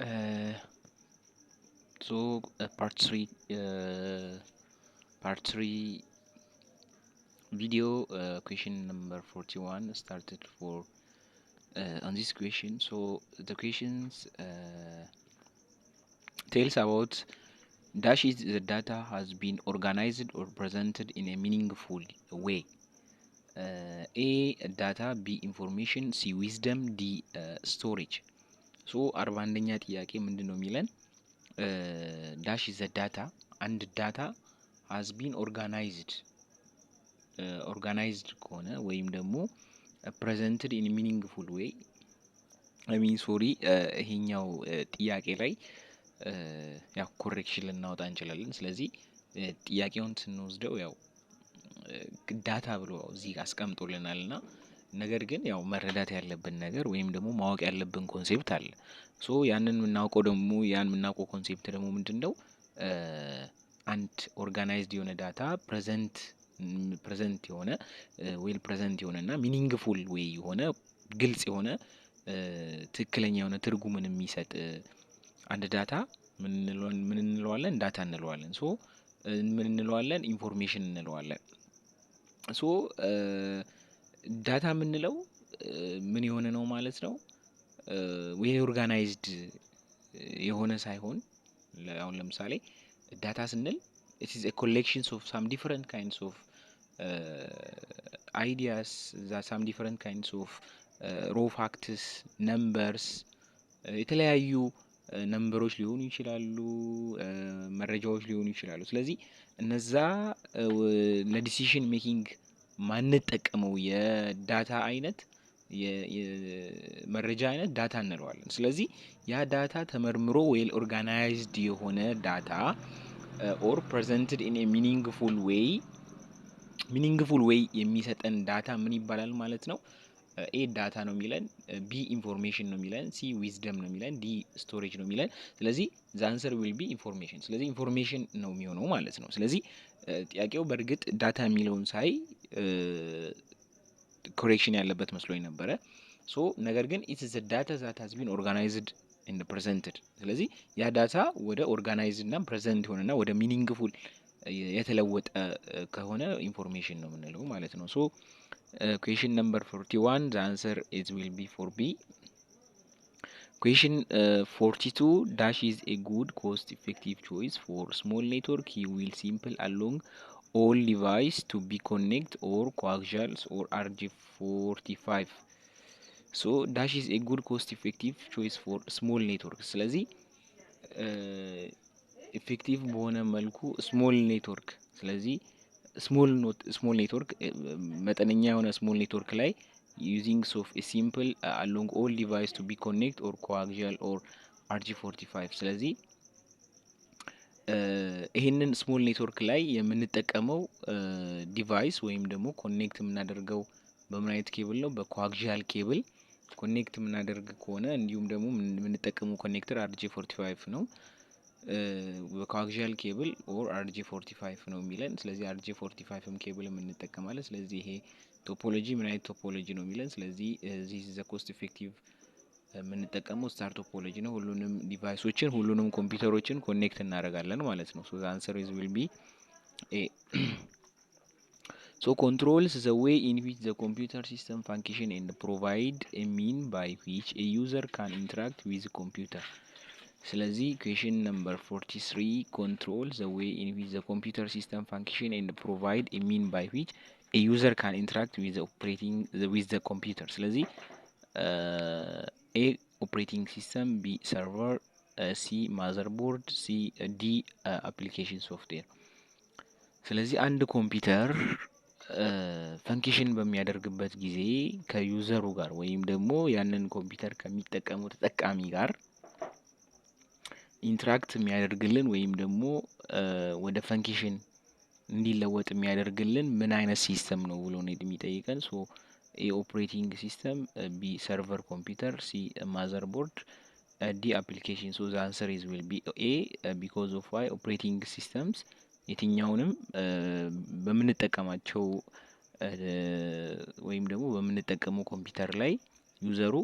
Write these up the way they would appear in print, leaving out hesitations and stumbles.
Uh, part 3 video, question number 41 started for on this question. So the questions tells about dash is the data has been organized or presented in a meaningful way. A data, B information, C wisdom, D storage. So 41ኛ ጥያቄ ምንድነው የሚለን dash is the data and data has been organized ከሆነ ወይም ደግሞ presented in a meaningful way ይሄኛው ጥያቄ ላይ ያው ኮሬክሽን ልናወጣ እንችላለን። ስለዚህ ጥያቄውን ስንወስደው ያው ዳታ ብሎ እዚህ አስቀምጦልናልና ነገር ግን ያው መረዳት ያለብን ነገር ወይም ደግሞ ማወቅ ያለብን ኮንሴፕት አለ። ሶ ያንን የምናውቀው ኮንሴፕት ደግሞ ምንድነው? አንድ ኦርጋናይዝድ የሆነ ዳታ ፕሬዘንት የሆነ ፕሬዘንት የሆነና ሚኒንግፉል ዌይ የሆነ ግልጽ የሆነ ትክክለኛ የሆነ ትርጉምን የሚሰጥ አንድ ዳታ ምን እንለዋለን? ዳታ እንለዋለን። ሶ ምን እንለዋለን? ኢንፎርሜሽን እንለዋለን። ሶ ዳታ የምንለው ምን የሆነ ነው ማለት ነው? ወይ ኦርጋናይዝድ የሆነ ሳይሆን አሁን ለምሳሌ ዳታ ስንል it is a collections of some different kinds of ideas, some different kinds of raw facts, numbers የተለያዩ ነምበሮች ሊሆኑ ይችላሉ፣ መረጃዎች ሊሆኑ ይችላሉ። ስለዚህ እነዛ ለዲሲሽን ሜኪንግ ማንጠቀመው የዳታ አይነት የመረጃ አይነት ዳታ እንለዋለን። ስለዚህ ያ ዳታ ተመርምሮ ዌል ኦርጋናይዝድ የሆነ ዳታ ኦር ፕሬዘንትድ ኢን ኤ ሚኒንግፉል ዌይ የሚሰጠን ዳታ ምን ይባላል ማለት ነው? ኤ ዳታ ነው የሚለን፣ ቢ ኢንፎርሜሽን ነው የሚለን፣ ሲ ዊዝደም ነው የሚለን፣ ዲ ስቶሬጅ ነው የሚለን። ስለዚህ ዘ አንሰር ዊል ቢ ኢንፎርሜሽን። ስለዚህ ኢንፎርሜሽን ነው የሚሆነው ማለት ነው። ስለዚህ ጥያቄው በእርግጥ ዳታ የሚለውን ሳይ ኮሬክሽን ያለበት መስሎኝ ነበረ። ሶ ነገር ግን ኢት ኢዝ ዳታ ዛት ሃዝ ቢን ኦርጋናይዝድ ኤንድ ፕሬዘንትድ። ስለዚህ ያ ዳታ ወደ ኦርጋናይዝድ እና ፕሬዘንት የሆነና ወደ ሚኒንግፉል የተለወጠ ከሆነ ኢንፎርሜሽን ነው የምንለው ማለት ነው። ሶ question number 41 the answer will be for B. Question 42 dash is a good cost effective choice for small network. He will simple along all device to be connect or coaxials or RJ45. So dash is a good cost effective choice for small network. ስለዚህ ኢፌክቲቭ በሆነ መልኩ ስሞል ኔትወርክ፣ ስለዚህ ስሞል ኔትወርክ መጠነኛ የሆነ ስሞል ኔትወርክ ላይ ዩዚንግ ኦፍ ኤ ሲምፕል አሎንግ ኦል ዲቫይስ ቱ ቢ ኮኔክት ኦር ኮአክሲያል ኦር RJ45። ስለዚህ ይሄንን ስሞል ኔትወርክ ላይ የምንጠቀመው ዲቫይስ ወይም ደግሞ ኮኔክት የምናደርገው በምን አይነት ኬብል ነው? በኮአክሲያል ኬብል ኮኔክት የምናደርግ ከሆነ እንዲሁም ደግሞ የምንጠቀመው ኮኔክተር RJ45 ነው። በኮአክሲያል ኬብል ኦር RJ45 ነው የሚለን። ስለዚህ RJ45ም ኬብል እንጠቀማለን። ስለዚህ ይሄ ቶፖሎጂ ምን አይነት ቶፖሎጂ ነው የሚለን። ስለዚህ this is the cost effective የምንጠቀመው ስታር ቶፖሎጂ ነው። ሁሉንም ዲቫይሶችን ሁሉንም ኮምፒውተሮችን ኮኔክት እናደርጋለን ማለት ነው። so the answer will be A. So controls the way in which the computer system function and provide a mean by which a user can interact with the computer. ስለዚህ question number 43 controls the way in which the computer system function and provide a mean by which a user can interact with the computer. ስለዚህ A operating system, B server, C motherboard, C D application software. ስለዚህ አንድ ኮምፒውተር ፈንክሽን በሚያደርግበት ጊዜ ከዩዘሩ ጋር ወይም ደግሞ ያንን ኮምፒውተር ከሚጠቀሙ ተጠቃሚ ጋር ኢንትራክት የሚያደርግልን ወይም ደግሞ ወደ ፈንክሽን እንዲለወጥ የሚያደርግልን ምን አይነት ሲስተም ነው ብሎ ነው የሚጠይቀን። ሶ ኤ ኦፕሬቲንግ ሲስተም፣ ቢ ሰርቨር ኮምፒውተር፣ ሲ ማዘርቦርድ፣ ዲ አፕሊኬሽን። ሶ ዘ አንሰር ኢዝ ዊል ቢ ኤ ቢኮዝ ኦፍ ዋይ ኦፕሬቲንግ ሲስተምስ የትኛውንም በምንጠቀማቸው ወይም ደግሞ በምንጠቀመው ኮምፒውተር ላይ ዩዘሩ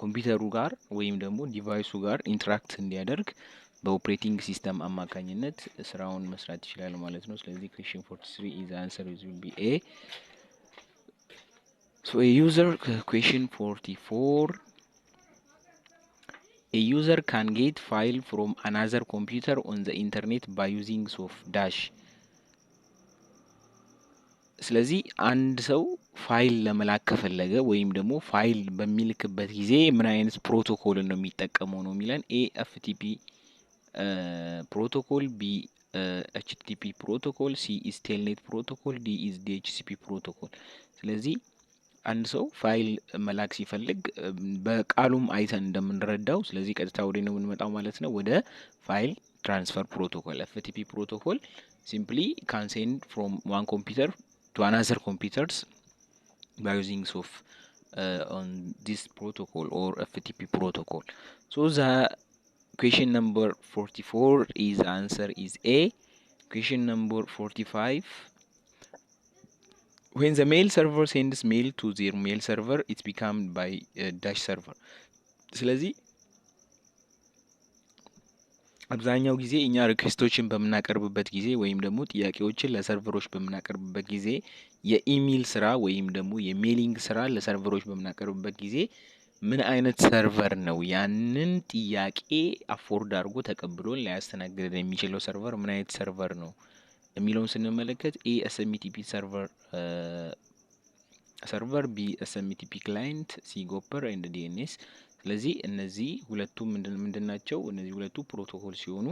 ኮምፒውተሩ ጋር ወይም ደግሞ ዲቫይሱ ጋር ኢንተራክት እንዲያደርግ በኦፕሬቲንግ ሲስተም አማካኝነት ስራውን መስራት ይችላል ማለት ነው። ስለዚህ question 43 is answer will be A. So a user question 44, a user can get file from another computer on the internet by using soft dash. ስለዚህ አንድ ሰው ፋይል ለመላክ ከፈለገ ወይም ደግሞ ፋይል በሚልክበት ጊዜ ምን አይነት ፕሮቶኮል ነው የሚጠቀመው ነው የሚለን። ኤ ኤፍቲፒ ፕሮቶኮል፣ ቢ ኤችቲቲፒ ፕሮቶኮል፣ ሲ ኢዝ ቴልኔት ፕሮቶኮል፣ ዲ ኢዝ ዲኤችሲፒ ፕሮቶኮል። ስለዚህ አንድ ሰው ፋይል መላክ ሲፈልግ በቃሉም አይተን እንደምንረዳው ስለዚህ ቀጥታ ወደ ነው የምንመጣው ማለት ነው ወደ ፋይል ትራንስፈር ፕሮቶኮል። ኤፍቲፒ ፕሮቶኮል ሲምፕሊ ካን ሴንድ ፍሮም ዋን ኮምፒውተር to another computers by using of on this protocol or FTP protocol. So the question number 44 is answer is A. Question number 45, when the mail server sends mail to their mail server it's become by dash server. ስለዚህ አብዛኛው ጊዜ እኛ ሪኩዌስቶችን በምናቀርብበት ጊዜ ወይም ደግሞ ጥያቄዎችን ለሰርቨሮች በምናቀርብበት ጊዜ የኢሜል ስራ ወይም ደግሞ የሜሊንግ ስራ ለሰርቨሮች በምናቀርብበት ጊዜ ምን አይነት ሰርቨር ነው ያንን ጥያቄ አፎርድ አድርጎ ተቀብሎን ሊያስተናግድ የሚችለው ሰርቨር ምን አይነት ሰርቨር ነው የሚለውን ስንመለከት ኤ ኤስኤምቲፒ ሰርቨር፣ ቢ ኤስኤምቲፒ ክላይንት፣ ሲ ጎፐር ኤንድ ዲኤንኤስ። ስለዚህ እነዚህ ሁለቱ ምንድን ናቸው? እነዚህ ሁለቱ ፕሮቶኮል ሲሆኑ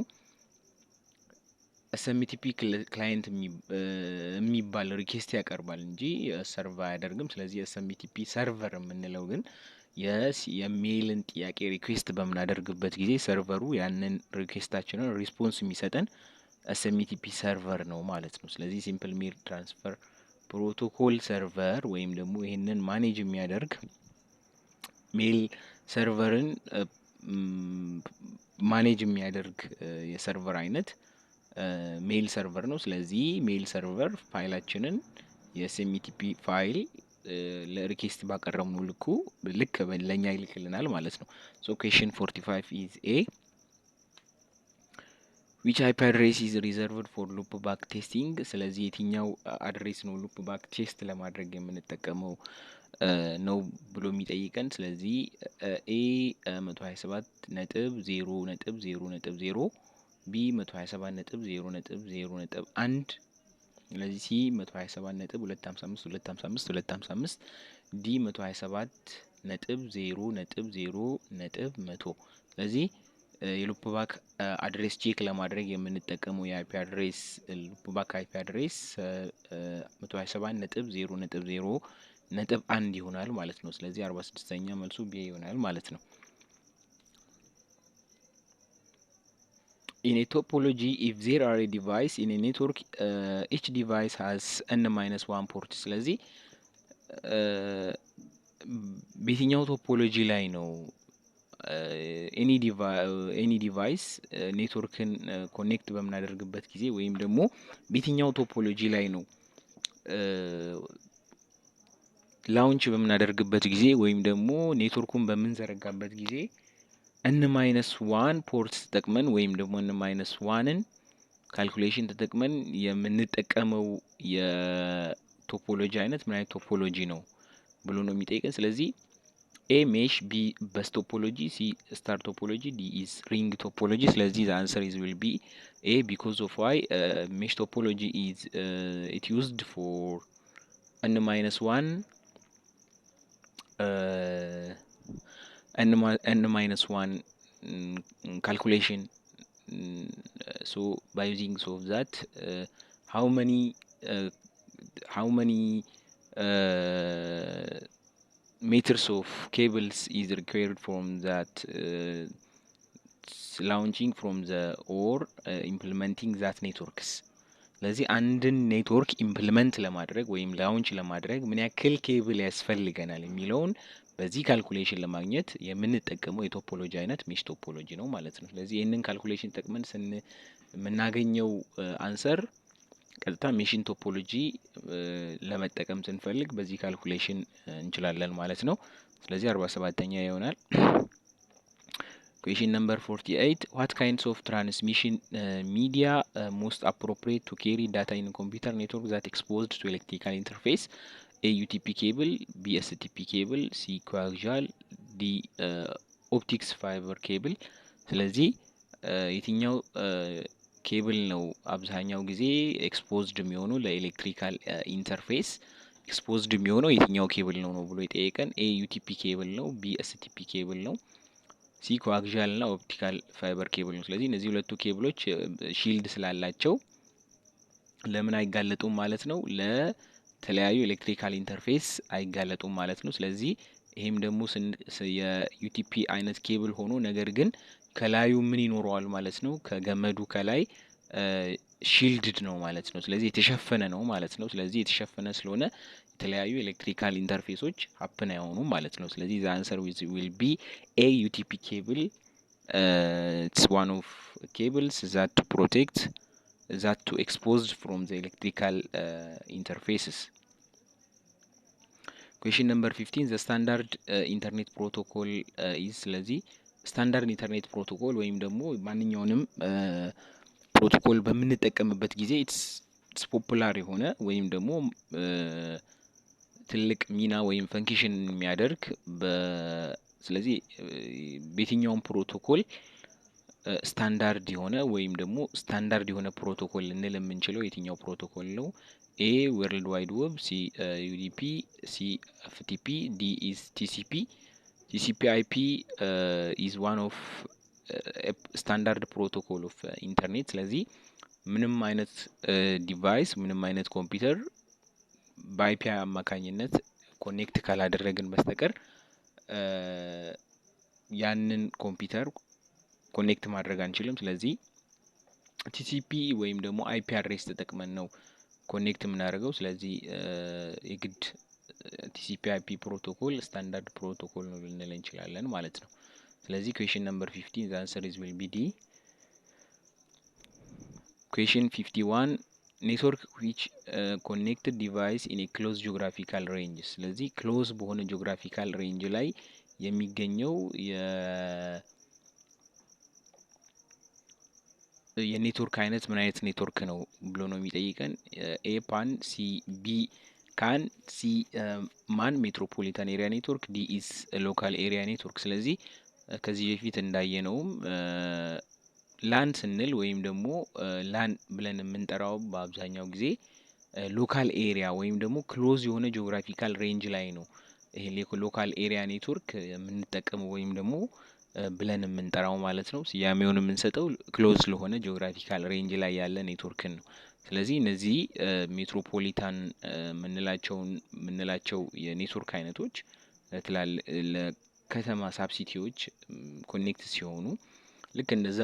ኤስኤምቲፒ ክላይንት የሚባል ሪኩዌስት ያቀርባል እንጂ ሰርቭ አያደርግም። ስለዚህ ኤስኤምቲፒ ሰርቨር የምንለው ግን የሜልን ጥያቄ ሪኩዌስት በምናደርግበት ጊዜ ሰርቨሩ ያንን ሪኩዌስታችንን ሪስፖንስ የሚሰጠን ኤስኤምቲፒ ሰርቨር ነው ማለት ነው። ስለዚህ ሲምፕል ሜል ትራንስፈር ፕሮቶኮል ሰርቨር ወይም ደግሞ ይህንን ማኔጅ የሚያደርግ ሜል ሰርቨርን ማኔጅ የሚያደርግ የሰርቨር አይነት ሜል ሰርቨር ነው። ስለዚህ ሜል ሰርቨር ፋይላችንን የኤስኤምቲፒ ፋይል ለሪኩዌስት ባቀረብነው ልክ ለኛ ይልክልናል ማለት ነው። ሶ question 45 is A. which IP address is reserved for loop back testing? ስለዚህ የትኛው አድሬስ ነው loop back ቴስት ለማድረግ የምንጠቀመው ነው ብሎ የሚጠይቀን። ስለዚህ ኤ 127.0.0.0 ቢ 127.0.0.1 ስለዚህ ሲ 127.255.255 ዲ 127.0.0.100 ስለዚህ የሉፕ ባክ አድሬስ ቼክ ለማድረግ የምንጠቀመው የአይፒ አድሬስ ሉፕ ባክ አይፒ አድሬስ 127.0.0.1 ይሆናል ማለት ነው። ስለዚህ 46ኛ መልሱ ቢ ይሆናል ማለት ነው። In a topology, if there are a device in a network, each device has n-1 port. ስለዚህ በየትኛው ቶፖሎጂ ላይ ነው ኤኒ ዲቫይስ ኔትወርክን ኮኔክት በምናደርግበት ጊዜ ወይም ደግሞ በየትኛው ቶፖሎጂ ላይ ነው ላውንች በምናደርግበት ጊዜ ወይም ደግሞ ኔትወርኩን በምንዘረጋበት ጊዜ n-1 ፖርት ተጠቅመን ወይም ደግሞ n-1ን ካልኩሌሽን ተጠቅመን የምንጠቀመው የቶፖሎጂ አይነት ምን አይነት ቶፖሎጂ ነው ብሎ ነው የሚጠይቀን። ስለዚህ ኤ ሜሽ፣ ቢ በስ ቶፖሎጂ፣ ሲ ስታር ቶፖሎጂ፣ ዲ ኢዝ ሪንግ ቶፖሎጂ። ስለዚህ the answer is will be A because of why mesh topology is it used for n-1 n-1 calculation. So by using of that how many meters of cables is required from that launching from the or implementing that networks. ስለዚህ አንድን ኔትወርክ ኢምፕሊመንት ለማድረግ ወይም ላውንች ለማድረግ ምን ያክል ኬብል ያስፈልገናል የሚለውን በዚህ ካልኩሌሽን ለማግኘት የምንጠቀመው የቶፖሎጂ አይነት ሜሽ ቶፖሎጂ ነው ማለት ነው። ስለዚህ ይህንን ካልኩሌሽን ጠቅመን የምናገኘው አንሰር ቀጥታ ሜሽን ቶፖሎጂ ለመጠቀም ስንፈልግ በዚህ ካልኩሌሽን እንችላለን ማለት ነው። ስለዚህ 47ኛ ይሆናል። Question number 48. What kinds of transmission media most appropriate to carry data in a computer network that exposed to electrical interface? A. UTP cable, B. STP cable, C. coaxial, D. optics fiber cable። ስለዚህ የትኛው ኬብል ነው አብዛኛው ጊዜ ኤክስፖዝድ የሚሆነው ለኤሌክትሪካል ኢንተርፌስ ኤክስፖዝድ የሚሆነው የትኛው ኬብል ነው ብሎ የጠየቀን። ኤ ዩቲፒ ኬብል ነው፣ ቢ ኤስቲፒ ኬብል ነው፣ ሲ ኮአክሲያል እና ኦፕቲካል ፋይበር ኬብል ነው። ስለዚህ እነዚህ ሁለቱ ኬብሎች ሺልድ ስላላቸው ለምን አይጋለጡም ማለት ነው? ለተለያዩ ኤሌክትሪካል ኢንተርፌስ አይጋለጡም ማለት ነው። ስለዚህ ይሄም ደግሞ የዩቲፒ አይነት ኬብል ሆኖ ነገር ግን ከላዩ ምን ይኖረዋል ማለት ነው? ከገመዱ ከላይ ሺልድድ ነው ማለት ነው። ስለዚህ የተሸፈነ ነው ማለት ነው። ስለዚህ የተሸፈነ ስለሆነ የተለያዩ ኤሌክትሪካል ኢንተርፌሶች ሀፕን አይሆኑም ማለት ነው። ስለዚህ the answer will be a UTP cable. It's one of cables that to protect that to exposed from the electrical interfaces. Question number 15. The standard internet protocol is ስለዚህ ስታንዳርድ ኢንተርኔት ፕሮቶኮል ወይም ደግሞ ማንኛውንም ፕሮቶኮል በምንጠቀምበት ጊዜ ኢትስ ፖፑላር የሆነ ወይም ደግሞ ትልቅ ሚና ወይም ፈንክሽን የሚያደርግ ስለዚህ በየትኛውም ፕሮቶኮል ስታንዳርድ የሆነ ወይም ደግሞ ስታንዳርድ የሆነ ፕሮቶኮል ልንል የምንችለው የትኛው ፕሮቶኮል ነው? ኤ ወርልድ ዋይድ ዌብ፣ ሲ ዩዲፒ፣ ሲ ኤፍቲፒ፣ ዲ ኢዝ ቲሲፒ። ቲሲፒ አይፒ ኢዝ ዋን ኦፍ ስታንዳርድ ፕሮቶኮል ኦፍ ኢንተርኔት። ስለዚህ ምንም አይነት ዲቫይስ ምንም አይነት ኮምፒውተር በአይፒ አማካኝነት ኮኔክት ካላደረግን በስተቀር ያንን ኮምፒውተር ኮኔክት ማድረግ አንችልም። ስለዚህ ቲሲፒ ወይም ደግሞ አይፒ አድሬስ ተጠቅመን ነው ኮኔክት የምናደርገው። ስለዚህ የግድ ቲሲፒ አይፒ ፕሮቶኮል ስታንዳርድ ፕሮቶኮል ነው ልንል እንችላለን ማለት ነው። ስለዚህ question number 15 the answer is will be D. Question 51. ኔትወርክ which connected device in a closed geographical range። ስለዚህ ክሎዝ በሆነ ጂኦግራፊካል ሬንጅ ላይ የሚገኘው የኔትወርክ አይነት ምን አይነት ኔትወርክ ነው ብሎ ነው የሚጠይቀን። ኤ ፓን፣ ሲ ቢ ካን፣ ሲ ማን ሜትሮፖሊታን ኤሪያ ኔትወርክ፣ ዲ ኢስ ሎካል ኤሪያ ኔትወርክ። ስለዚህ ከዚህ በፊት እንዳየነውም ላን ስንል ወይም ደግሞ ላን ብለን የምንጠራው በአብዛኛው ጊዜ ሎካል ኤሪያ ወይም ደግሞ ክሎዝ የሆነ ጂኦግራፊካል ሬንጅ ላይ ነው ይሄ ሎካል ኤሪያ ኔትወርክ የምንጠቀመው ወይም ደግሞ ብለን የምንጠራው ማለት ነው። ስያሜውን የምንሰጠው ክሎዝ ለሆነ ጂኦግራፊካል ሬንጅ ላይ ያለ ኔትወርክን ነው። ስለዚህ እነዚህ ሜትሮፖሊታን የምንላቸው የኔትወርክ አይነቶች ለከተማ ሳብሲቲዎች ኮኔክት ሲሆኑ ልክ እንደዛ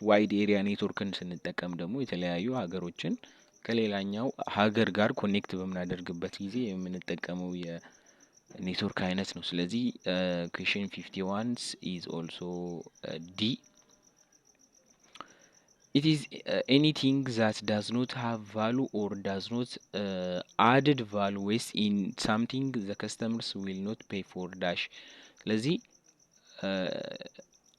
ዋይድ ኤሪያ ኔትወርክን ስንጠቀም ደግሞ የተለያዩ ሀገሮችን ከሌላኛው ሀገር ጋር ኮኔክት በምናደርግበት ጊዜ የምንጠቀመው የኔትወርክ አይነት ነው። ስለዚህ question 51 is also D. It is anything that does not have value or does not added value waste in something the customers will not pay for dash። ስለዚህ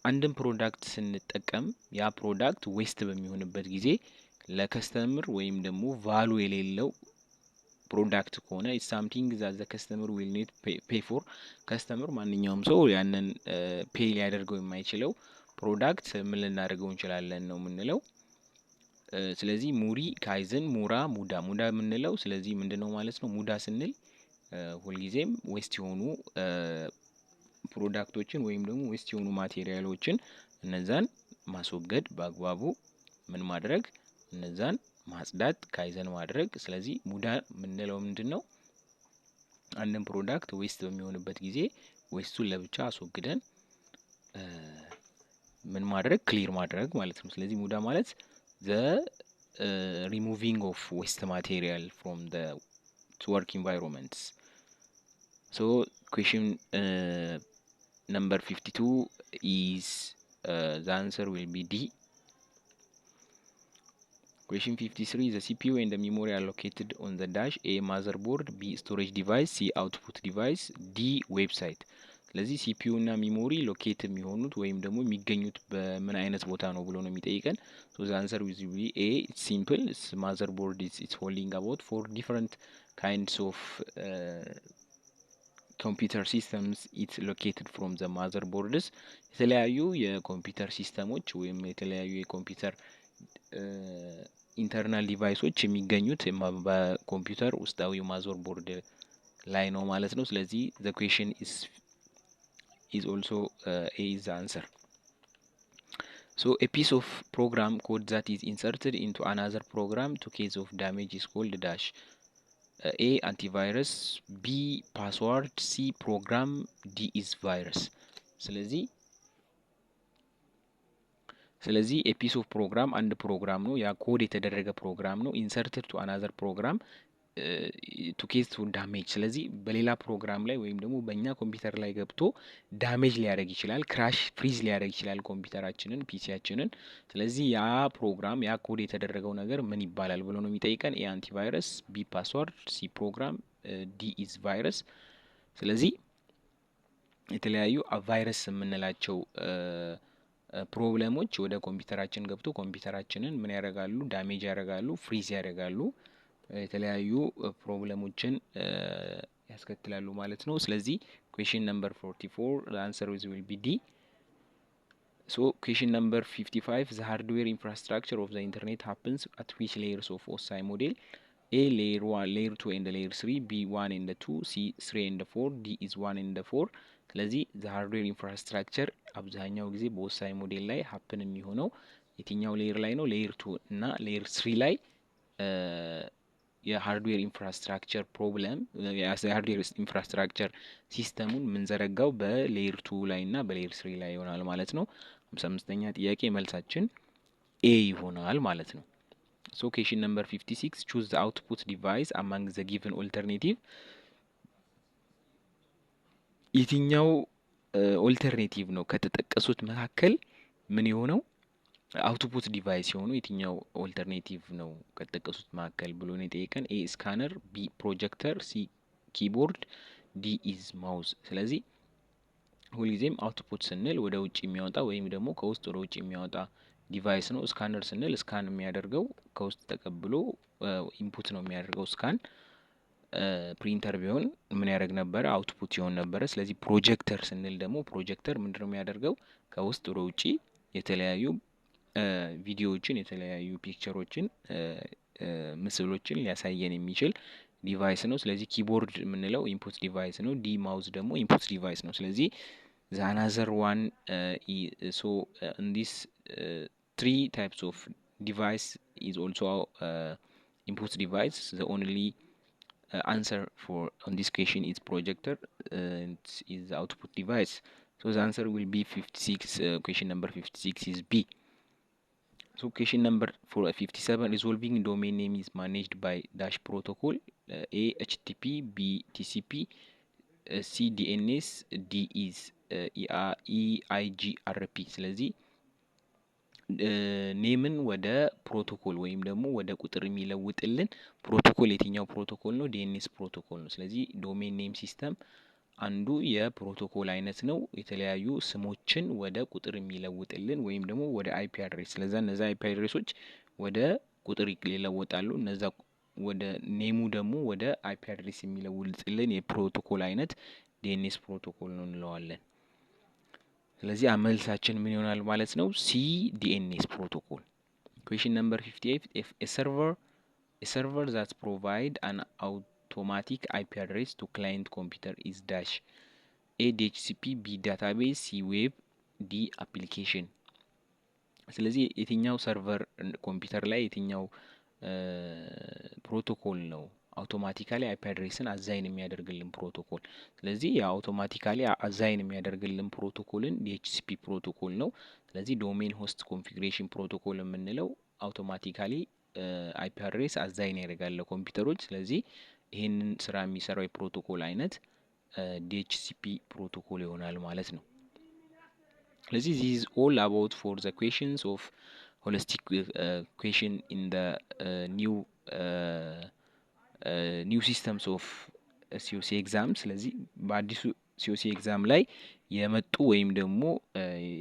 አንድን ፕሮዳክት ስንጠቀም ያ ፕሮዳክት ዌስት በሚሆንበት ጊዜ ለከስተመር ወይም ደግሞ ቫሉ የሌለው ፕሮዳክት ከሆነ ኢትስ ሳምቲንግ ዛት ዘ ከስተመር ዊል ኒድ ፔይ ፎር። ከስተመር ማንኛውም ሰው ያንን ፔይ ሊያደርገው የማይችለው ፕሮዳክት ምን ልናደርገው እንችላለን ነው የምንለው። ስለዚህ ሙሪ፣ ካይዘን፣ ሙዳ የምንለው ስለዚህ ምንድነው ማለት ነው? ሙዳ ስንል ሁልጊዜም ዌስት የሆኑ ፕሮዳክቶችን ወይም ደግሞ ዌስት የሆኑ ማቴሪያሎችን እነዛን ማስወገድ በአግባቡ ምን ማድረግ እነዛን ማጽዳት ካይዘን ማድረግ። ስለዚህ ሙዳ የምንለው ምንድነው? አንድን ፕሮዳክት ዌስት በሚሆንበት ጊዜ ዌስቱን ለብቻ አስወግደን ምን ማድረግ ክሊር ማድረግ ማለት ነው። ስለዚህ ሙዳ ማለት the removing of waste material from the work environments. So question number 52 is the answer will be D. Question 53, the CPU and the memory are located on the dash A motherboard, B storage device, C output device, D website። ስለዚህ CPU እና ሚሞሪ ሎኬት የሚሆኑት ወይም ደግሞ የሚገኙት በምን አይነት ቦታ ነው ብሎ ነው የሚጠይቀን። so the answer will be A. It's simple. It's motherboard it's holding about 4 different kinds of computer systems. It's located from the motherboards. የተለያዩ የኮምፒውተር ሲስተሞች ወይም የተለያዩ የኮምፒውተር ኢንተርናል ዲቫይሶች የሚገኙት በኮምፒውተር ውስጣዊ ማዘርቦርድ ላይ ነው ማለት ነው። ስለዚህ the question is also A is the answer. So a piece of program code that is inserted into another program to case of damage is called dash A antivirus, B password, C program, D is virus. ስለዚህ a piece of program አንድ ፕሮግራም ነው፣ ያ ኮድ የተደረገ ፕሮግራም ነው inserted to another program to case to damage። ስለዚህ በሌላ ፕሮግራም ላይ ወይም ደግሞ በእኛ ኮምፒውተር ላይ ገብቶ ዳሜጅ ሊያደርግ ይችላል፣ ክራሽ ፍሪዝ ሊያደርግ ይችላል ኮምፒውተራችንን ፒሲያችንን። ስለዚህ ያ ፕሮግራም ያ ኮድ የተደረገው ነገር ምን ይባላል ብሎ ነው የሚጠይቀን። ኤ አንቲቫይረስ፣ ቢ ፓስወርድ፣ ሲ ፕሮግራም፣ ዲ ኢዝ ቫይረስ። ስለዚህ የተለያዩ ቫይረስ የምንላቸው ፕሮብለሞች ወደ ኮምፒውተራችን ገብቶ ኮምፒውተራችንን ምን ያደርጋሉ? ዳሜጅ ያደርጋሉ፣ ፍሪዝ ያደርጋሉ፣ የተለያዩ ፕሮብለሞችን ያስከትላሉ ማለት ነው። ስለዚህ question number 44 the answer will be D. So question number 55 the hardware infrastructure of the internet happens at which layers of OSI model? A layer 1, layer 2 and layer 3, B 1 and 2, C 3 and 4, D is 1 and 4. ስለዚህ the hardware infrastructure አብዛኛው ጊዜ በኦሳይ ሞዴል ላይ happen የሚሆነው የትኛው ሌየር ላይ ነው? ሌየር 2 እና ሌየር 3 ላይ የሃርድዌር ኢንፍራስትራክቸር ፕሮብለም የሃርድዌር ኢንፍራስትራክቸር ሲስተሙን የምንዘረጋው በሌየር 2 ላይ እና በሌየር 3 ላይ ይሆናል ማለት ነው። 55ኛ ጥያቄ መልሳችን ኤ ይሆናል ማለት ነው። So question number 56 choose the output device among the given alternative. የትኛው ኦልተርኔቲቭ ነው ከተጠቀሱት መካከል ምን የሆነው አውትፑት ዲቫይስ የሆኑ የትኛው ኦልተርኔቲቭ ነው ከተጠቀሱት መካከል ብሎ ነው የጠየቀን። ኤ ስካነር፣ ቢ ፕሮጀክተር፣ ሲ ኪቦርድ፣ ዲ ኢዝ ማውዝ። ስለዚህ ሁልጊዜም አውትፑት ስንል ወደ ውጭ የሚያወጣ ወይም ደግሞ ከውስጥ ወደ ውጭ የሚያወጣ ዲቫይስ ነው። ስካነር ስንል ስካን የሚያደርገው ከውስጥ ተቀብሎ ኢንፑት ነው የሚያደርገው ስካን። ፕሪንተር ቢሆን ምን ያደርግ ነበረ? አውትፑት ይሆን ነበረ። ስለዚህ ፕሮጀክተር ስንል ደግሞ ፕሮጀክተር ምንድነው የሚያደርገው? ከውስጥ ወደ ውጭ የተለያዩ ቪዲዮዎችን የተለያዩ ፒክቸሮችን ምስሎችን ሊያሳየን የሚችል ዲቫይስ ነው። ስለዚህ ኪቦርድ የምንለው ኢንፑት ዲቫይስ ነው። ዲ ማውዝ ደግሞ ኢንፑት ዲቫይስ ነው። ስለዚህ the another one so in this 3 types of device is also input device. The only answer for on this question is projector is the output device. So the answer will be 56. Question number 56 is B. So question number 57 resolving domain name is managed by dash protocol. A HTTP, B TCP, C DNS, D is EIGRP. ስለዚህ ኔምን ወደ ፕሮቶኮል ወይም ደግሞ ወደ ቁጥር የሚለውጥልን ፕሮቶኮል የትኛው ፕሮቶኮል ነው? ዲኤንኤስ ፕሮቶኮል ነው። ስለዚህ ዶሜን ኔም ሲስተም አንዱ የፕሮቶኮል አይነት ነው። የተለያዩ ስሞችን ወደ ቁጥር የሚለውጥልን ወይም ደግሞ ወደ አይፒ አድሬስ። ስለዚህ እነዛ አይፒ አድሬሶች ወደ ቁጥር ይለወጣሉ። እነዛ ወደ ኔሙ ደግሞ ወደ አይፒ አድሬስ የሚለውጥልን የፕሮቶኮል አይነት ዲኤንኤስ ፕሮቶኮል ነው እንለዋለን። ስለዚህ አመልሳችን ምን ይሆናል ማለት ነው? ሲ ዲኤንኤስ ፕሮቶኮል። question number 58 if a server that provide an automatic IP address to client computer is dash A DHCP, B database, C web, D application. ስለዚህ የትኛው ሰርቨር ኮምፒውተር ላይ የትኛው ፕሮቶኮል ነው አውቶማቲካሊ አይፒ አድሬስን አዛይን የሚያደርግልን ፕሮቶኮል? ስለዚህ የአውቶማቲካሊ አዛይን የሚያደርግልን ፕሮቶኮልን ዲኤችሲፒ ፕሮቶኮል ነው። ስለዚህ ዶሜን ሆስት ኮንፊግሬሽን ፕሮቶኮል የምንለው አውቶማቲካሊ አይፒ አድሬስ አዛይን ያደርጋል ለኮምፒውተሮች። ስለዚህ ይሄንን ስራ የሚሰራው የፕሮቶኮል አይነት ዲኤችሲፒ ፕሮቶኮል ይሆናል ማለት ነው። ስለዚህ this is all about for the questions of holistic question in the new systems of COC ኤግዛም። ስለዚህ በአዲሱ COC ኤግዛም ላይ የመጡ ወይም ደግሞ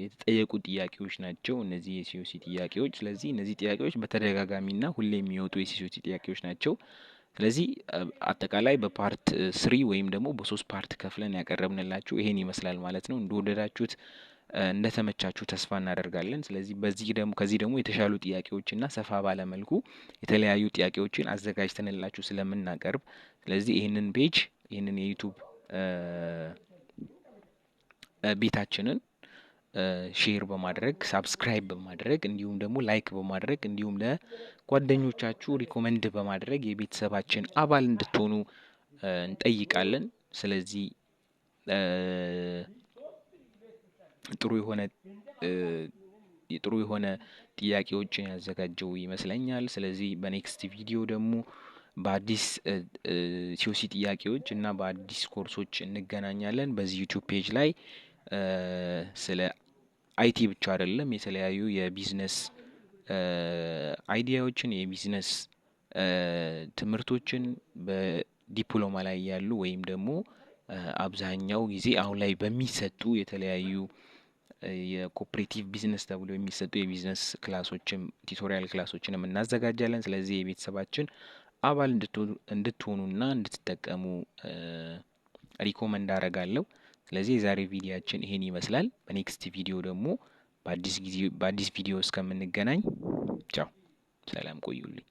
የተጠየቁ ጥያቄዎች ናቸው እነዚህ የCOC ጥያቄዎች። ስለዚህ እነዚህ ጥያቄዎች በተደጋጋሚና ሁሌ የሚወጡ የCOC ጥያቄዎች ናቸው። ስለዚህ አጠቃላይ በፓርት 3 ወይም ደግሞ በ3 ፓርት ከፍለን ያቀረብንላችሁ ይሄን ይመስላል ማለት ነው። እንደወደዳችሁት እንደተመቻችሁ ተስፋ እናደርጋለን። ስለዚህ ከዚህ ደግሞ የተሻሉ ጥያቄዎችና ሰፋ ባለ መልኩ የተለያዩ ጥያቄዎችን አዘጋጅተንላችሁ ስለምናቀርብ ስለዚህ ይህንን ፔጅ ይህንን የዩቲዩብ ቤታችንን ሼር በማድረግ ሳብስክራይብ በማድረግ እንዲሁም ደግሞ ላይክ በማድረግ እንዲሁም ለጓደኞቻችሁ ሪኮመንድ በማድረግ የቤተሰባችን አባል እንድትሆኑ እንጠይቃለን። ስለዚህ ጥሩ የሆነ ጥያቄዎችን ያዘጋጀው ይመስለኛል። ስለዚህ በኔክስት ቪዲዮ ደግሞ በአዲስ COC ጥያቄዎች እና በአዲስ ኮርሶች እንገናኛለን። በዚህ ዩቲዩብ ፔጅ ላይ ስለ IT ብቻ አይደለም የተለያዩ የቢዝነስ አይዲያዎችን የቢዝነስ ትምህርቶችን በዲፕሎማ ላይ ያሉ ወይም ደግሞ አብዛኛው ጊዜ አሁን ላይ በሚሰጡ የተለያዩ የኮኦፕሬቲቭ ቢዝነስ ተብሎ የሚሰጡ የቢዝነስ ክላሶችም ቲዩቶሪያል ክላሶችንም እናዘጋጃለን። ስለዚህ የቤተሰባችን አባል እንድትሆኑና እንድትጠቀሙ ሪኮመንድ አደርጋለሁ። ስለዚህ የዛሬ ቪዲዮአችን ይሄን ይመስላል። በኔክስት ቪዲዮ ደግሞ በአዲስ ቪዲዮ እስከምንገናኝ ቻው፣ ሰላም ቆዩልኝ።